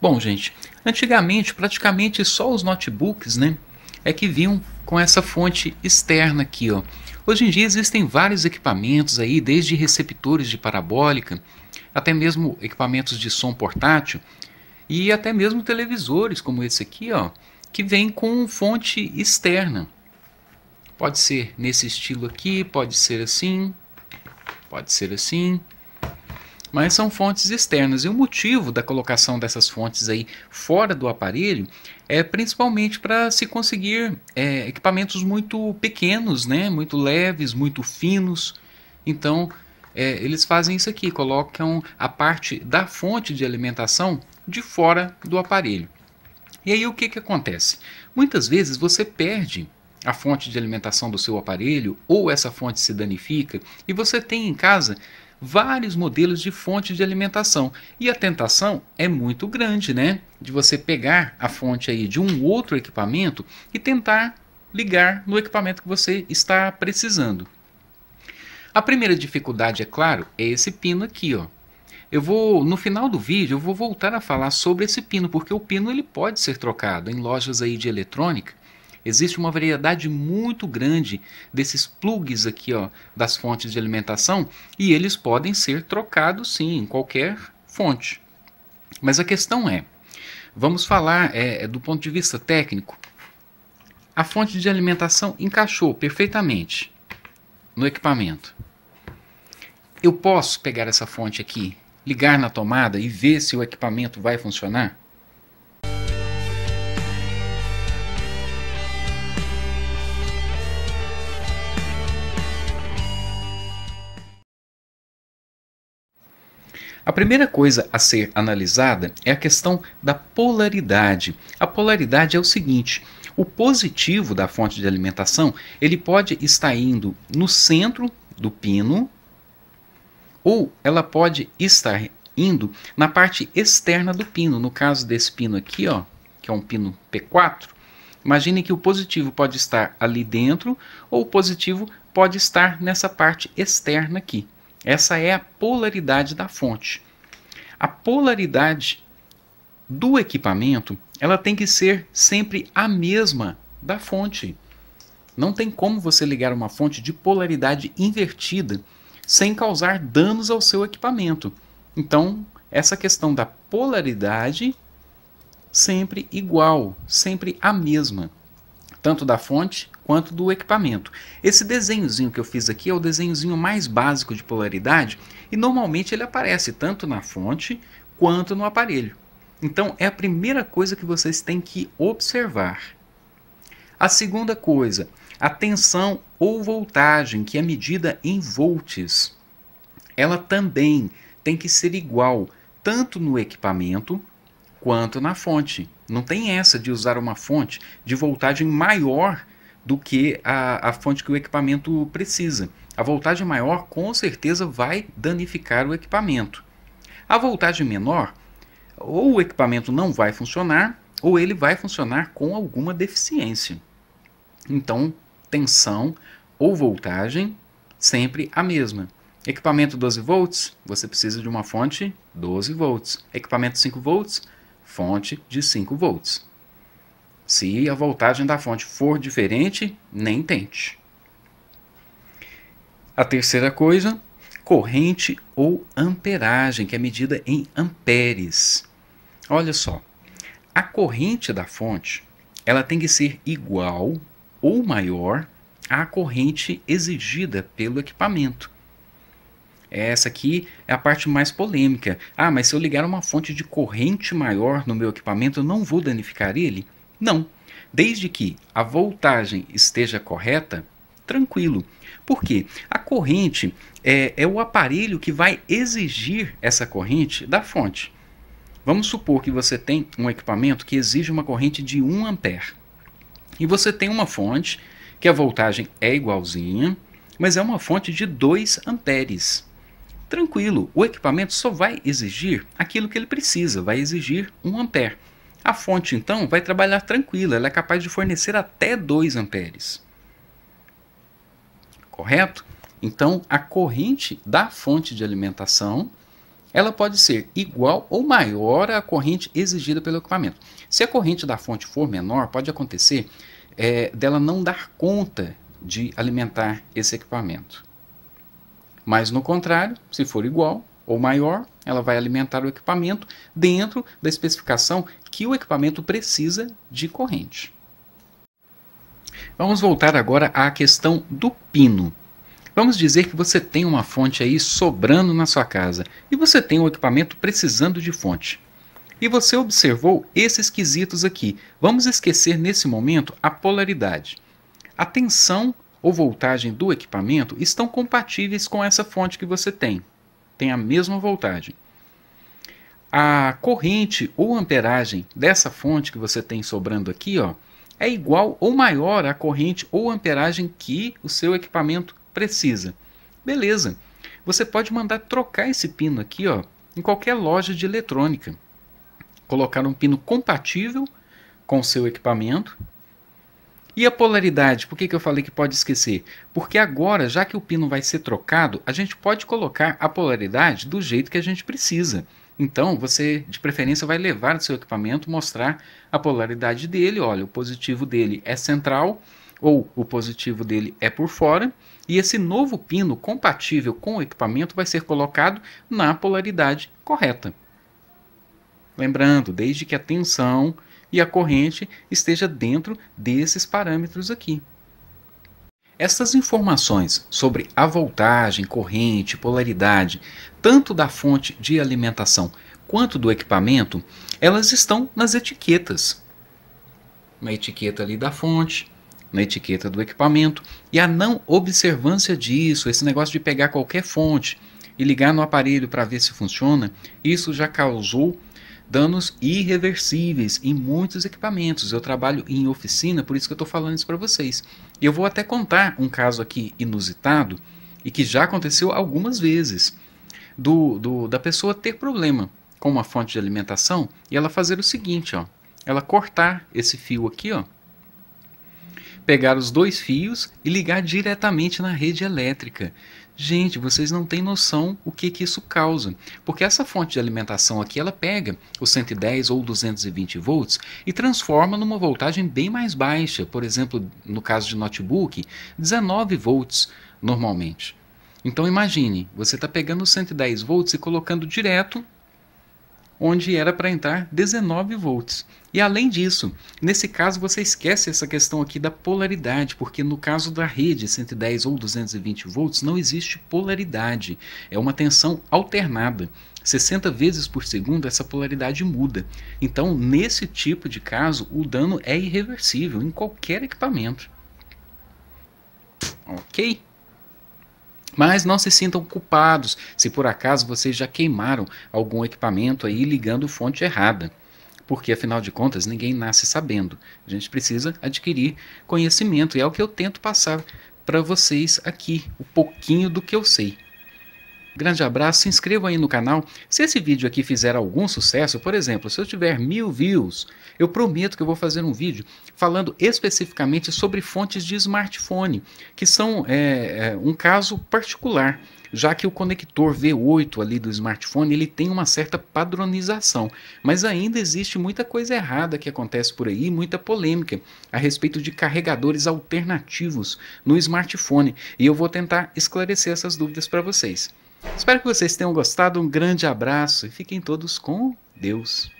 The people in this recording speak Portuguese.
Bom, gente, antigamente praticamente só os notebooks, né, é que vinham com essa fonte externa aqui, ó. Hoje em dia existem vários equipamentos aí, desde receptores de parabólica, até mesmo equipamentos de som portátil e até mesmo televisores como esse aqui, ó, que vem com fonte externa. Pode ser nesse estilo aqui, pode ser assim, mas são fontes externas. E o motivo da colocação dessas fontes aí fora do aparelho é principalmente para se conseguir equipamentos muito pequenos, né? Muito leves, muito finos. Então eles fazem isso aqui, colocam a parte da fonte de alimentação de fora do aparelho. E aí o que acontece? Muitas vezes você perde a fonte de alimentação do seu aparelho, ou essa fonte se danifica, e você tem em casa vários modelos de fonte de alimentação. E a tentação é muito grande, né? De você pegar a fonte aí de um outro equipamento e tentar ligar no equipamento que você está precisando. A primeira dificuldade, é claro, é esse pino aqui, ó. No final do vídeo, eu vou voltar a falar sobre esse pino, porque o pino ele pode ser trocado em lojas aí de eletrônica. Existe uma variedade muito grande desses plugs aqui, ó, das fontes de alimentação, e eles podem ser trocados sim em qualquer fonte. Mas a questão vamos falar do ponto de vista técnico. A fonte de alimentação encaixou perfeitamente no equipamento. Eu posso pegar essa fonte aqui, ligar na tomada e ver se o equipamento vai funcionar? A primeira coisa a ser analisada é a questão da polaridade. A polaridade é o seguinte: o positivo da fonte de alimentação ele pode estar indo no centro do pino, ou ela pode estar indo na parte externa do pino. No caso desse pino aqui, ó, que é um pino P4, imagine que o positivo pode estar ali dentro, ou o positivo pode estar nessa parte externa aqui. Essa é a polaridade da fonte. A polaridade do equipamento, ela tem que ser sempre a mesma da fonte. Não tem como você ligar uma fonte de polaridade invertida sem causar danos ao seu equipamento. Então, essa questão da polaridade sempre igual, sempre a mesma, tanto da fonte quanto do equipamento. Esse desenhozinho que eu fiz aqui é o desenhozinho mais básico de polaridade e normalmente ele aparece tanto na fonte quanto no aparelho. Então é a primeira coisa que vocês têm que observar. A segunda coisa, a tensão ou voltagem, que é medida em volts. Ela também tem que ser igual tanto no equipamento quanto na fonte. Não tem essa de usar uma fonte de voltagem maior do que a fonte que o equipamento precisa. A voltagem maior com certeza vai danificar o equipamento. A voltagem menor, ou o equipamento não vai funcionar, ou ele vai funcionar com alguma deficiência. Então, tensão ou voltagem, sempre a mesma. Equipamento 12 volts, você precisa de uma fonte 12 volts. Equipamento 5 volts, fonte de 5 volts. Se a voltagem da fonte for diferente, nem tente. A terceira coisa, corrente ou amperagem, que é medida em amperes. Olha só, a corrente da fonte ela tem que ser igual ou maior à corrente exigida pelo equipamento. Essa aqui é a parte mais polêmica. Ah, mas se eu ligar uma fonte de corrente maior no meu equipamento, eu não vou danificar ele? Não. Desde que a voltagem esteja correta, tranquilo. Por quê? A corrente é o aparelho que vai exigir essa corrente da fonte. Vamos supor que você tem um equipamento que exige uma corrente de 1 ampere. E você tem uma fonte que a voltagem é igualzinha, mas é uma fonte de 2 amperes. Tranquilo, o equipamento só vai exigir aquilo que ele precisa, vai exigir 1 ampere. A fonte, então, vai trabalhar tranquila, ela é capaz de fornecer até 2 amperes. Correto? Então, a corrente da fonte de alimentação ela pode ser igual ou maior à corrente exigida pelo equipamento. Se a corrente da fonte for menor, pode acontecer dela não dar conta de alimentar esse equipamento. Mas no contrário, se for igual ou maior, ela vai alimentar o equipamento dentro da especificação que o equipamento precisa de corrente. Vamos voltar agora à questão do pino. Vamos dizer que você tem uma fonte aí sobrando na sua casa e você tem um equipamento precisando de fonte. E você observou esses quesitos aqui. Vamos esquecer nesse momento a polaridade. A tensão ou voltagem do equipamento estão compatíveis com essa fonte que você tem. Tem a mesma voltagem. A corrente ou amperagem dessa fonte que você tem sobrando aqui, ó, é igual ou maior à corrente ou amperagem que o seu equipamento precisa. Beleza. Você pode mandar trocar esse pino aqui, ó, em qualquer loja de eletrônica. Colocar um pino compatível com o seu equipamento. E a polaridade, por que eu falei que pode esquecer? Porque agora, já que o pino vai ser trocado, a gente pode colocar a polaridade do jeito que a gente precisa. Então, você, de preferência, vai levar o seu equipamento, mostrar a polaridade dele. Olha, o positivo dele é central, ou o positivo dele é por fora. E esse novo pino compatível com o equipamento vai ser colocado na polaridade correta. Lembrando, desde que a tensão e a corrente esteja dentro desses parâmetros aqui. Essas informações sobre a voltagem, corrente, polaridade, tanto da fonte de alimentação quanto do equipamento, elas estão nas etiquetas. Na etiqueta ali da fonte, na etiqueta do equipamento, e a não observância disso, esse negócio de pegar qualquer fonte e ligar no aparelho para ver se funciona, isso já causou danos irreversíveis em muitos equipamentos. Eu trabalho em oficina, por isso que eu estou falando isso para vocês. Eu vou até contar um caso aqui inusitado e que já aconteceu algumas vezes, da pessoa ter problema com uma fonte de alimentação e ela fazer o seguinte, ó, ela cortar esse fio aqui, ó, pegar os dois fios e ligar diretamente na rede elétrica. Gente, vocês não têm noção o que isso causa, porque essa fonte de alimentação aqui, ela pega os 110 ou 220 volts e transforma numa voltagem bem mais baixa, por exemplo, no caso de notebook, 19 volts normalmente. Então imagine, você está pegando os 110 volts e colocando direto onde era para entrar 19 volts. E além disso, nesse caso você esquece essa questão aqui da polaridade, porque no caso da rede 110 ou 220 volts não existe polaridade, é uma tensão alternada. 60 vezes por segundo essa polaridade muda. Então, nesse tipo de caso, o dano é irreversível em qualquer equipamento. Ok? Mas não se sintam culpados se por acaso vocês já queimaram algum equipamento aí ligando fonte errada. Porque afinal de contas ninguém nasce sabendo. A gente precisa adquirir conhecimento e é o que eu tento passar para vocês aqui, o pouquinho do que eu sei. Grande abraço, se inscrevam aí no canal. Se esse vídeo aqui fizer algum sucesso, por exemplo, se eu tiver 1000 views, eu prometo que eu vou fazer um vídeo falando especificamente sobre fontes de smartphone, que são um caso particular, já que o conector V8 ali do smartphone ele tem uma certa padronização, mas ainda existe muita coisa errada que acontece por aí, muita polêmica a respeito de carregadores alternativos no smartphone, e eu vou tentar esclarecer essas dúvidas para vocês. Espero que vocês tenham gostado, um grande abraço e fiquem todos com Deus.